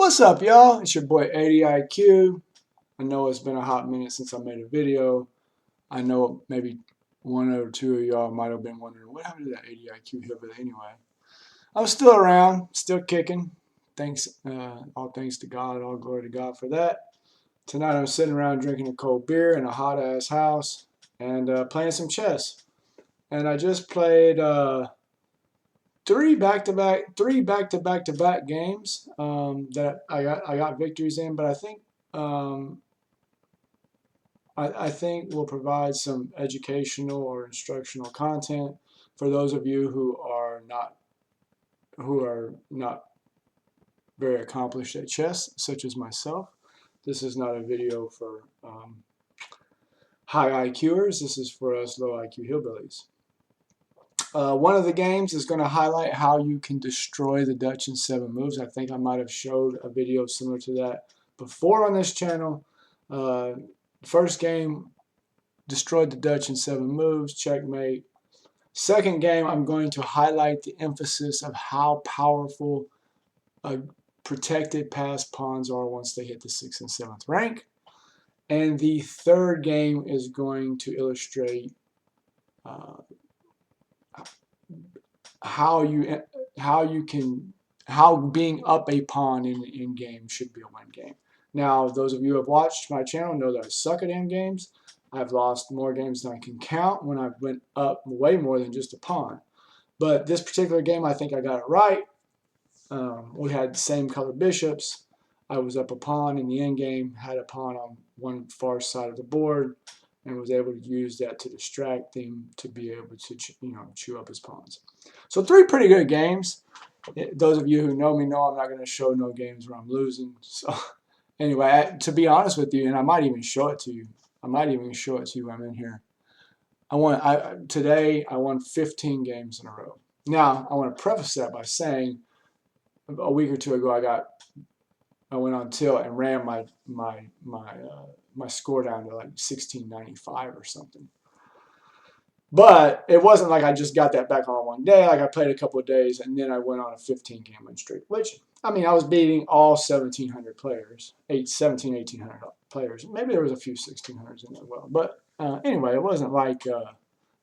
What's up, y'all? It's your boy 80IQ. I know it's been a hot minute since I made a video. I know maybe one or two of y'all might have been wondering what happened to that 80IQ hillbilly anyway. I'm still around, still kicking. Thanks, all thanks to God, all glory to God for that. Tonight I'm sitting around drinking a cold beer in a hot ass house and playing some chess. And I just played three back-to-back games that I got victories in, but I think um, I think will provide some educational or instructional content for those of you who are not very accomplished at chess, such as myself. This is not a video for high IQers. This is for us low IQ hillbillies. One of the games is going to highlight how you can destroy the Dutch in 7 moves. I think I might have showed a video similar to that before on this channel. First game, destroyed the Dutch in 7 moves, checkmate. Second game, I'm going to highlight the emphasis of how powerful protected passed pawns are once they hit the 6th and 7th rank. And the third game is going to illustrate how being up a pawn in the end game should be a win game. Now, those of you who have watched my channel know that I suck at end games. I've lost more games than I can count when I went up way more than just a pawn. But this particular game, I think I got it right. We had the same color bishops. I was up a pawn in the end game, had a pawn on one far side of the board, and was able to use that to distract him to be able to chew up his pawns. So 3 pretty good games. Those of you who know me know I'm not going to show no games where I'm losing. So anyway, to be honest with you, and I might even show it to you. I might even show it to you when I'm in here. Today I won 15 games in a row. Now, I want to preface that by saying a week or two ago I went on tilt and ran my score down to like 1695 or something. But it wasn't like I just got that back on one day. Like I played a couple of days and then I went on a 15-game win streak, which, I mean, I was beating all 1,700 players, 1,800 players. Maybe there was a few 1,600s in there as well. But anyway, it wasn't like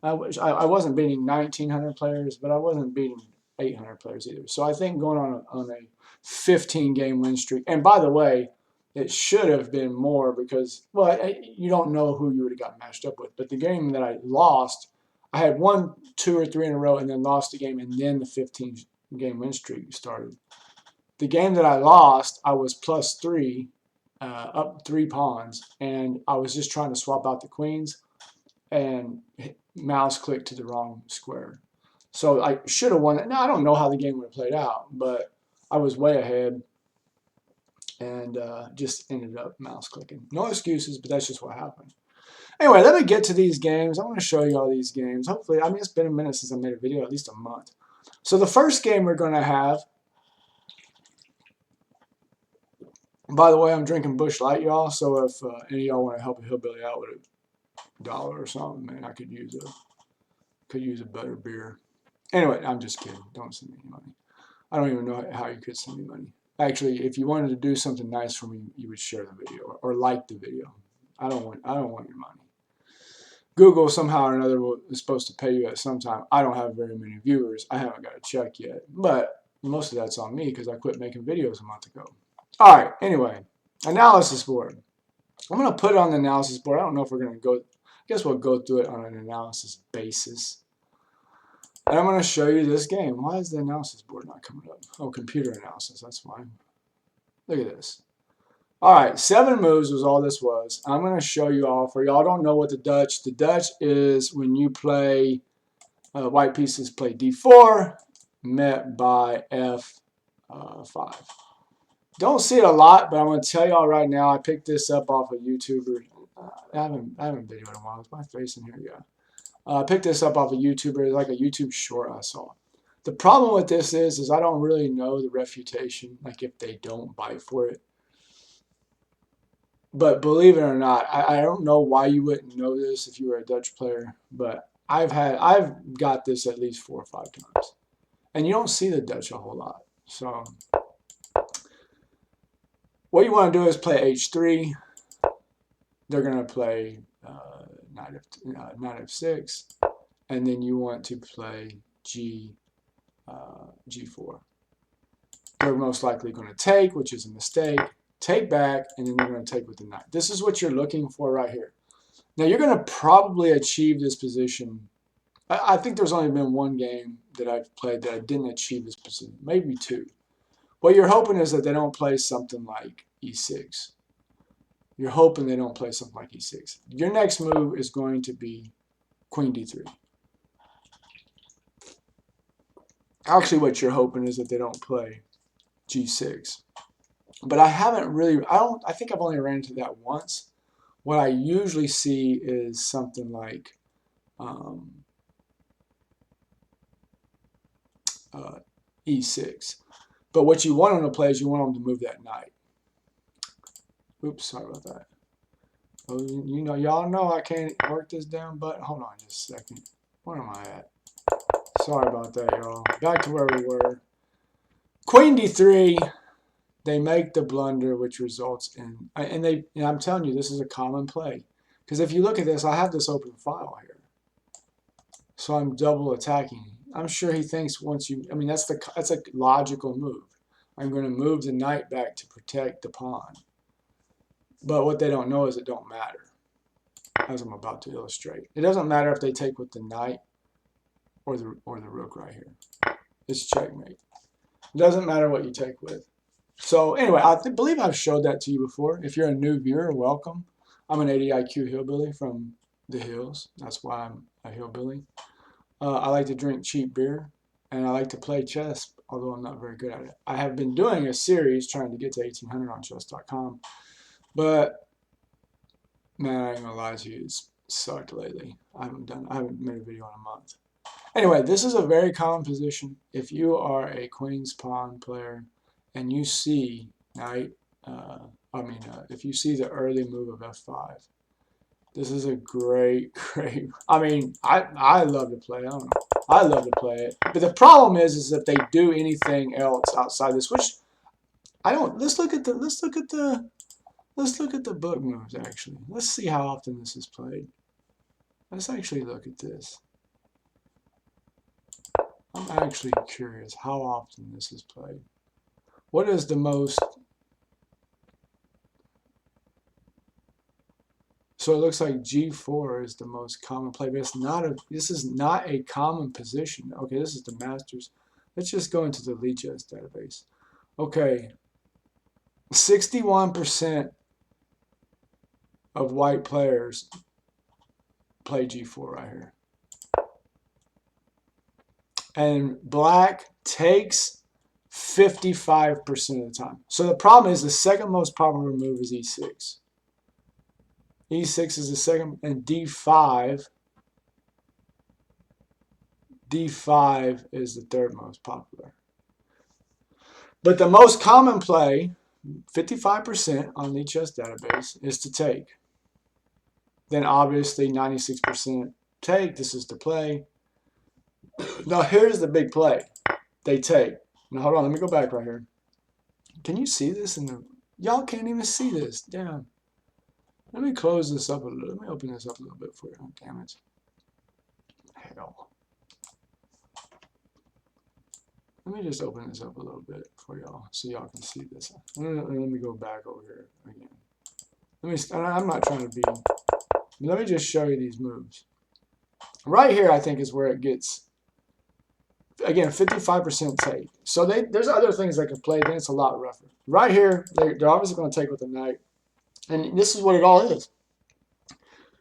I wasn't beating 1,900 players, but I wasn't beating 800 players either. So I think going on a 15-game win streak, and by the way, it should have been more because, well, you don't know who you would have got matched up with. But the game that I lost, I had won 2 or 3 in a row and then lost a game, and then the 15-game win streak started. The game that I lost, I was +3, up 3 pawns, and I was just trying to swap out the queens and mouse clicked to the wrong square. So I should have won it. Now, I don't know how the game would have played out, but I was way ahead and just ended up mouse clicking. No excuses, but that's just what happened. Anyway, let me get to these games. I want to show you all these games. Hopefully, I mean, it's been a minute since I made a video, at least a month. So the first game we're going to have, by the way, I'm drinking Busch Light, y'all. So if any of y'all want to help a hillbilly out with $1 or something, man, I could use a better beer. Anyway, I'm just kidding. Don't send me any money. I don't even know how you could send me money. Actually, if you wanted to do something nice for me, you would share the video or like the video. I don't want your money. Google somehow or another is supposed to pay you at some time. I don't have very many viewers. I haven't got a check yet, but most of that's on me because I quit making videos a month ago. All right. Anyway, analysis board. I'm going to put it on the analysis board. I don't know if we're going to go. I guess we'll go through it on an analysis basis. And I'm going to show you this game. Why is the analysis board not coming up? Oh, computer analysis. That's fine. Look at this. All right, 7 moves was all this was. I'm going to show you all. For y'all don't know what the Dutch is when you play, white pieces play d4, met by f5. Don't see it a lot, but I'm going to tell y'all right now. I picked this up off a YouTuber. I haven't videoed in a while. Is my face in here? Yeah. I picked this up off a YouTuber, like a YouTube short I saw. The problem with this is I don't really know the refutation, like if they don't bite for it. But believe it or not, I don't know why you wouldn't know this if you were a Dutch player, but I've got this at least 4 or 5 times. And you don't see the Dutch a whole lot. So what you want to do is play h3. They're going to play knight f6, and then you want to play g4. They're most likely going to take, which is a mistake, take back, and then they're going to take with the knight. This is what you're looking for right here. Now you're going to probably achieve this position. I think there's only been one game that I've played that I didn't achieve this position, maybe two. What you're hoping is that they don't play something like e6. You're hoping they don't play something like e6. Your next move is going to be queen d3. Actually, what you're hoping is that they don't play g6. But I haven't really, I think I've only ran into that once. What I usually see is something like e6. But what you want them to play is you want them to move that knight. Oops, sorry about that. Oh, you know, y'all know I can't work this down button. Hold on just a second. Where am I at? Sorry about that, y'all. Back to where we were. Queen d3. They make the blunder, which results in, and I'm telling you, this is a common play. Because if you look at this, I have this open file here. So I'm double attacking. I'm sure he thinks once you, I mean, that's a logical move. I'm going to move the knight back to protect the pawn. But what they don't know is it don't matter, as I'm about to illustrate. It doesn't matter if they take with the knight or the rook right here. It's checkmate. It doesn't matter what you take with. So anyway, I believe I've showed that to you before. If you're a new viewer, welcome. I'm an 80 IQ hillbilly from the hills. That's why I'm a hillbilly. I like to drink cheap beer, and I like to play chess, although I'm not very good at it. I have been doing a series trying to get to 1800 on chess.com, but man, I ain't gonna lie to you, it's sucked lately. I haven't made a video in a month. Anyway, this is a very common position. If you are a queen's pawn player and you see knight, if you see the early move of f5, this is a great, I mean, I love to play. I don't know. I love to play it. But the problem is if they do anything else outside this, which I don't. Let's look at the book moves actually. Let's see how often this is played. Let's actually look at this. I'm actually curious how often this is played. What is the most? So it looks like G4 is the most common play, but it's not this is not a common position. Okay, this is the Masters. Let's just go into the lichess database. Okay, 61% of white players play G4 right here. And black takes 55% of the time. So the problem is the second most popular move is E6. E6 is the second, and D5 is the third most popular. But the most common play, 55% on the chess database, is to take. Then obviously 96% take. This is the play. Now here's the big play. They take. Now hold on, let me go back right here. Can you see this in the? Y'all can't even see this. Damn. Let me close this up a little. Let me open this up a little bit for you. Oh, damn it. Hell. Let me just open this up a little bit for y'all so y'all can see this. Let me go back over here again. I'm not trying to be. Let me just show you these moves. Right here, I think, is where it gets. Again, 55% take. So there's other things they can play. Then it's a lot rougher. Right here, they're obviously going to take with the knight. And this is what it all is.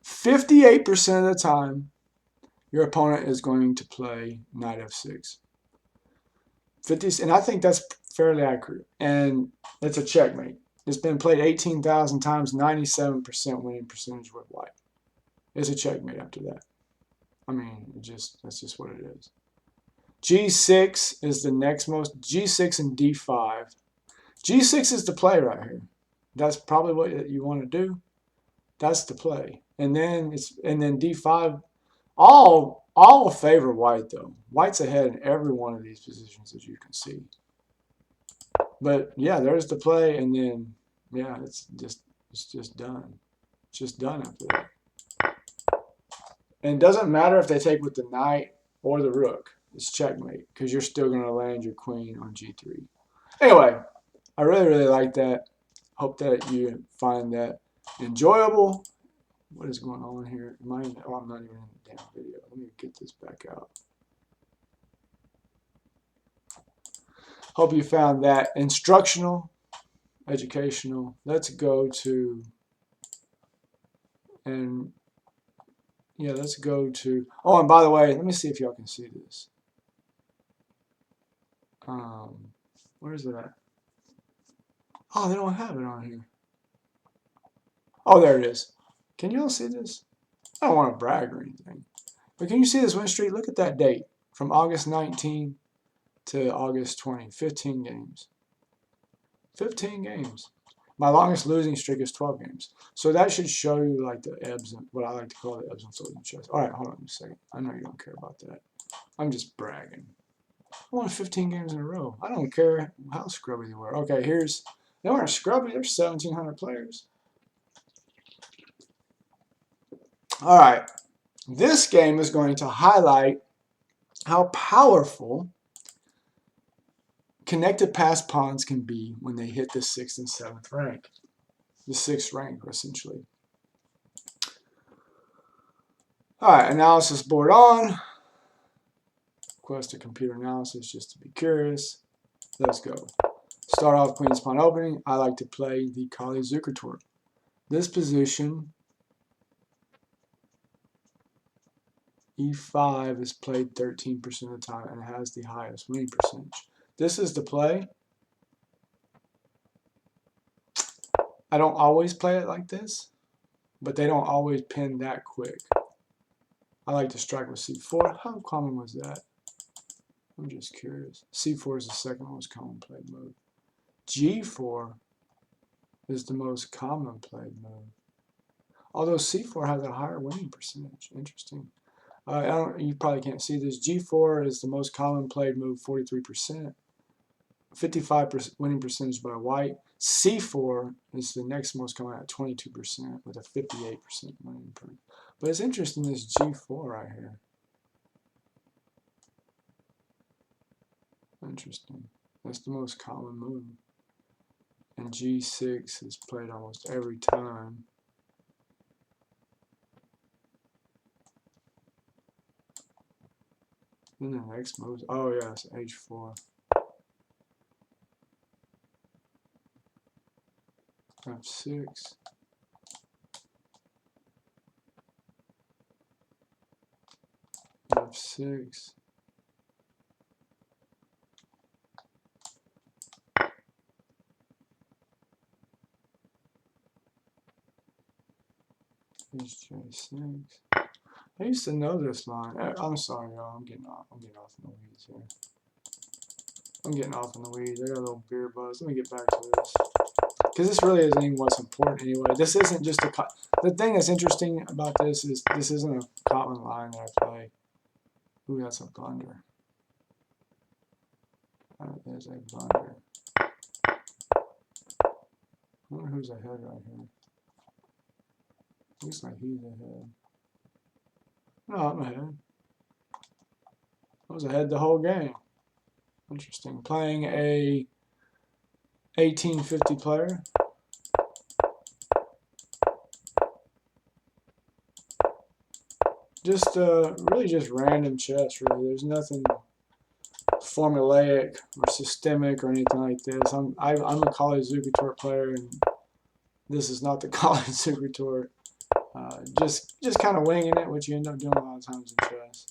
58% of the time, your opponent is going to play knight f6. 50, and I think that's fairly accurate. And it's a checkmate. It's been played 18,000 times, 97% winning percentage with white. It's a checkmate after that. I mean, that's just what it is. G6 is the next most. G6 and D5. G6 is the play right here. That's probably what you want to do. That's the play. And then D5. All favor white though. White's ahead in every one of these positions as you can see. But yeah, there's the play, and then Yeah, it's just done. It's just done after that. And it doesn't matter if they take with the knight or the rook. It's checkmate because you're still going to land your queen on g3. Anyway, I really like that. Hope that you find that enjoyable. What is going on here? Am I? Oh, I'm not even in the damn video. Let me get this back out. Hope you found that instructional, educational. Let's go to and yeah, let's go to. Oh, and by the way, let me see if y'all can see this. Where is it at? Oh, they don't have it on here. Oh, there it is. Can you all see this? I don't want to brag or anything. But can you see this win streak? Look at that date. From August 19 to August 20. 15 games. 15 games. My longest losing streak is 12 games. So that should show you like the ebbs and what I like to call the ebbs and flows in chess. All right, hold on a second. I know you don't care about that. I'm just bragging. I won 15 games in a row. I don't care how scrubby they were. Okay, here's... They weren't scrubby. There's 1,700 players. All right. This game is going to highlight how powerful connected pass pawns can be when they hit the 6th and 7th rank. The 6th rank, essentially. All right, analysis board on. Request a computer analysis just to be curious. Let's go. Start off queen's pawn opening. I like to play the Kali Zukertor. This position, E5 is played 13% of the time and has the highest winning percentage. This is the play. I don't always play it like this, but they don't always pin that quick. I like to strike with C4. How common was that? I'm just curious. C4 is the second most common played move. G4 is the most common played move. Although C4 has a higher winning percentage. Interesting. You probably can't see this. G4 is the most common played move, 43%. 55% winning percentage by white. C4 is the next most common at 22% with a 58% winning percentage. But it's interesting, this G4 right here. Interesting. That's the most common move. And G6 is played almost every time. Then the next move, oh yeah, it's H4. F6. F6. H6. I used to know this line. I'm sorry, y'all. I'm getting off in the weeds here. I'm getting off in the weeds. I got a little beer buzz. Let me get back to this. Because this really isn't even what's important anyway. This isn't just a... The thing that's interesting about this is this isn't a common line that I play. Ooh, that's a blunder. There's a blunder. I wonder who's ahead right here. Looks like he's ahead. No, I'm ahead. I was ahead the whole game. Interesting. Playing a 1850 player. Just really just random chess. Really, there's nothing formulaic or systemic or anything like this. I'm a Kali Zukertor player, and this is not the Kali Zukertor. Just kind of winging it, which you end up doing a lot of times in chess.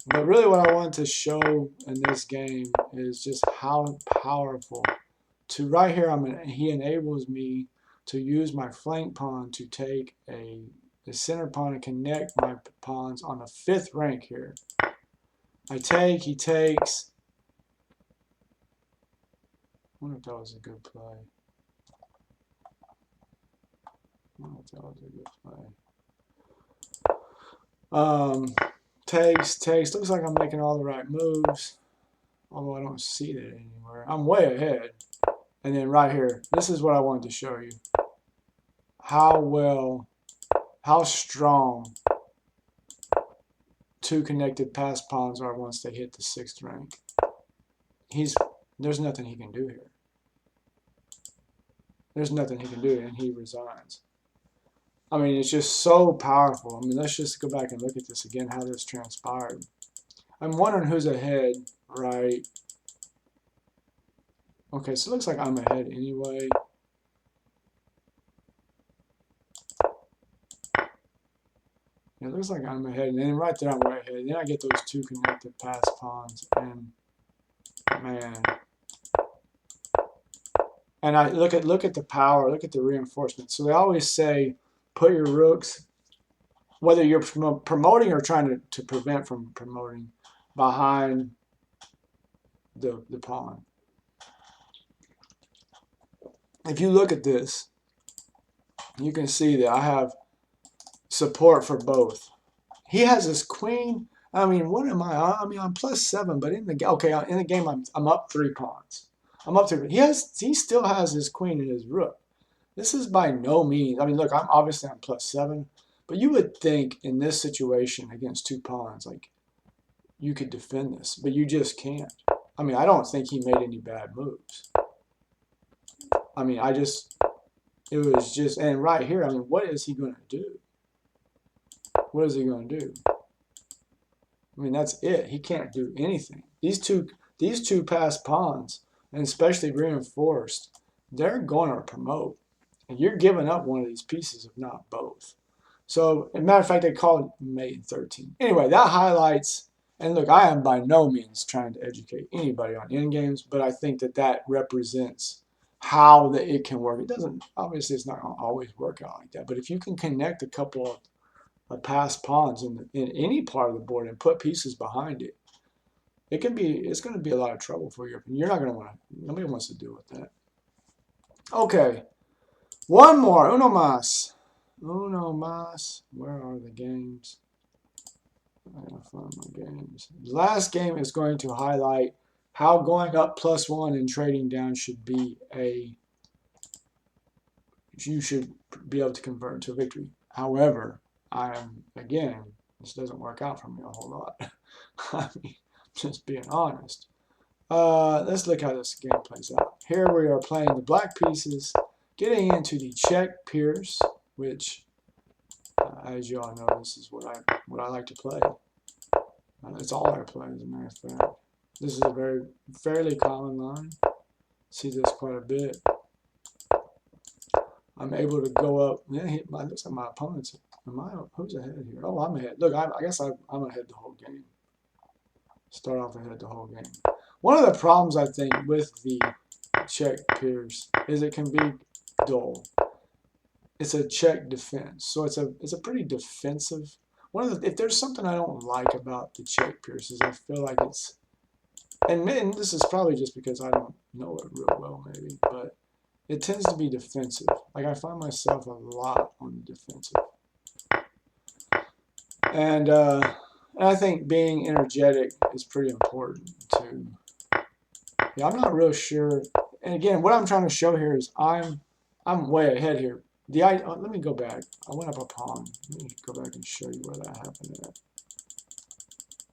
But really what I want to show in this game is just how powerful right here he enables me to use my flank pawn to take the center pawn and connect my pawns on the 5th rank here. I take, he takes. I wonder if that was a good play. I wonder if that was a good play. Takes. Looks like I'm making all the right moves. Although I don't see that anywhere. I'm way ahead. And then right here, this is what I wanted to show you. How strong two connected pass pawns are once they hit the 6th rank. There's nothing he can do here. There's nothing he can do, and he resigns. I mean, it's just so powerful. I mean, let's just go back and look at this again, how this transpired. I'm wondering who's ahead, right? Okay, so it looks like I'm ahead anyway. It looks like I'm ahead, and then right there I'm way ahead. Then I get those two connected pass pawns, and man. And I look at the power, look at the reinforcement. So they always say, put your rooks, whether you're promoting or trying to prevent from promoting, behind the pawn. If you look at this, you can see that I have support for both. He has his queen. I mean, what am I? I mean, I'm +7, but in the game I'm up 3 pawns. I'm up 3. He still has his queen and his rook. This is by no means. I mean, look, I'm +7, but you would think in this situation against 2 pawns, like you could defend this, but you just can't. I mean, I don't think he made any bad moves. I mean, it was just, and right here, I mean, what is he going to do? What is he going to do? I mean, that's it. He can't do anything. These two passed pawns, and especially reinforced, they're going to promote. And you're giving up one of these pieces, if not both. So, as a matter of fact, they call it mate in 13. Anyway, that highlights, and look, I am by no means trying to educate anybody on endgames, but I think that represents how it can work. It doesn't, obviously it's not going to always work out like that, but if you can connect a couple of passed pawns in any part of the board and put pieces behind it, it's going to be a lot of trouble for you. You're not going to want to, nobody wants to deal with that. Okay, one more, uno más. Uno más. Where are the games? I gotta find my games. The last game is going to highlight how going up +1 and trading down should be you should be able to convert into a victory. However, again, this doesn't work out for me a whole lot. I mean, just being honest. Let's look how this game plays out. Here we are playing the black pieces, getting into the check Pierce, which, as you all know, this is what I like to play. It's all I play, as a matter of fact. This is a fairly common line. See this quite a bit. I'm able to go up. Yeah, looks like my opponent's. Who's ahead here? Oh, I'm ahead. Look, I guess I'm ahead the whole game. Start off ahead the whole game. One of the problems I think with the check Pierce is it can be dull. It's a check defense, so it's a pretty defensive. If there's something I don't like about the check Pierce is I feel like it's, and this is probably just because I don't know it real well maybe, but it tends to be defensive. Like I find myself a lot on the defensive, and I think being energetic is pretty important too. Yeah, I'm not real sure. And again, what I'm trying to show here is I'm way ahead here. Let me go back. I went up a pawn. Let me go back and show you where that happened at.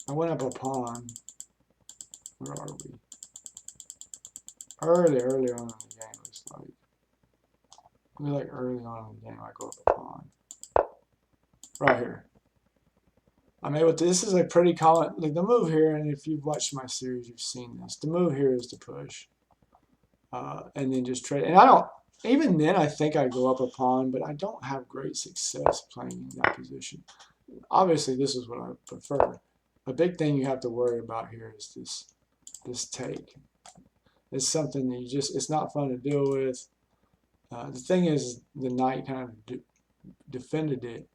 I went up a pawn. Where are we? Early on in the game, it's like early on in the game, I go up a pawn. Right here. I'm able to, this is a pretty common, like the move here, and if you've watched my series, you've seen this. The move here is to push. And then just trade. And even then I think I go up a pawn, but I don't have great success playing in that position. Obviously, this is what I prefer. A big thing you have to worry about here is this take. It's something that it's not fun to deal with. The thing is, the knight kind of defended it,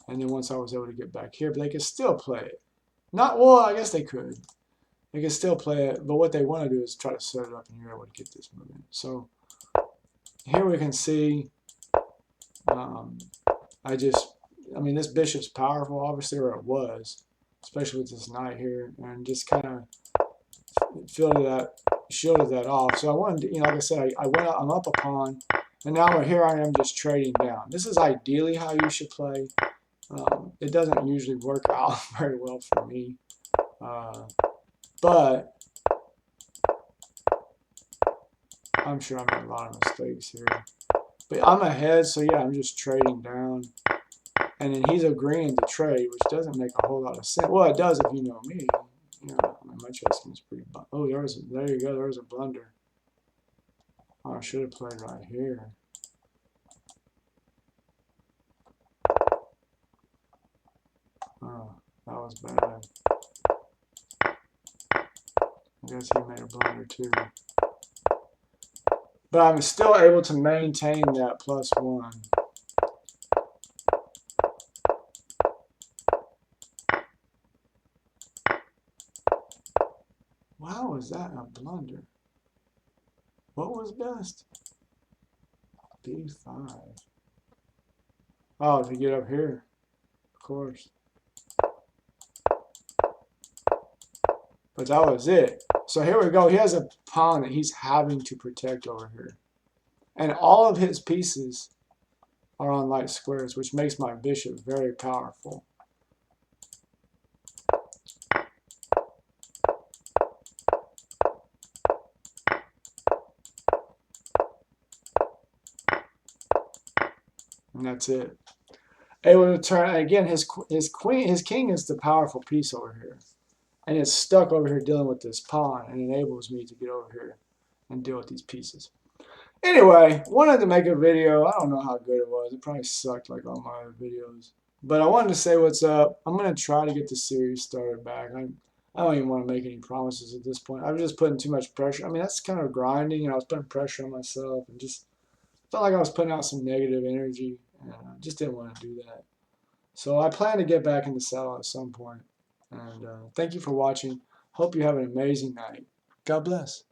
and then once I was able to get back here, but they could still play it. Well, I guess they could. They can still play it, but what they want to do is try to set it up, and you're able to get this move in. So here we can see, I mean, this bishop's powerful, obviously, or it was, especially with this knight here, and just kind of feel that shielded that off. So I wanted to, like I said, I'm up a pawn, and now here I am just trading down. This is ideally how you should play. It doesn't usually work out very well for me, but I'm sure I made a lot of mistakes here. But I'm ahead, so yeah, I'm just trading down. And then he's agreeing to trade, which doesn't make a whole lot of sense. Well, it does if you know me. My chess game is pretty. Oh, there you go. There was a blunder. Oh, I should have played right here. Oh, that was bad. I guess he made a blunder too. But I'm still able to maintain that +1. Wow, was that a blunder? What was best? B5. Oh, to get up here, of course. But that was it. So here we go. He has a pawn that he's having to protect over here. And all of his pieces are on light squares, which makes my bishop very powerful. And that's it. Able to turn again. His king is the powerful piece over here, and it's stuck over here dealing with this pawn, and enables me to get over here and deal with these pieces. Anyway, wanted to make a video. I don't know how good it was. It probably sucked like all my other videos. But I wanted to say what's up. I'm going to try to get the series started back. I don't even want to make any promises at this point. I'm just putting too much pressure. I mean, that's kind of grinding, and I was putting pressure on myself and just felt like I was putting out some negative energy, and I just didn't want to do that. So I plan to get back in the saddle at some point. And thank you for watching. Hope you have an amazing night. God bless.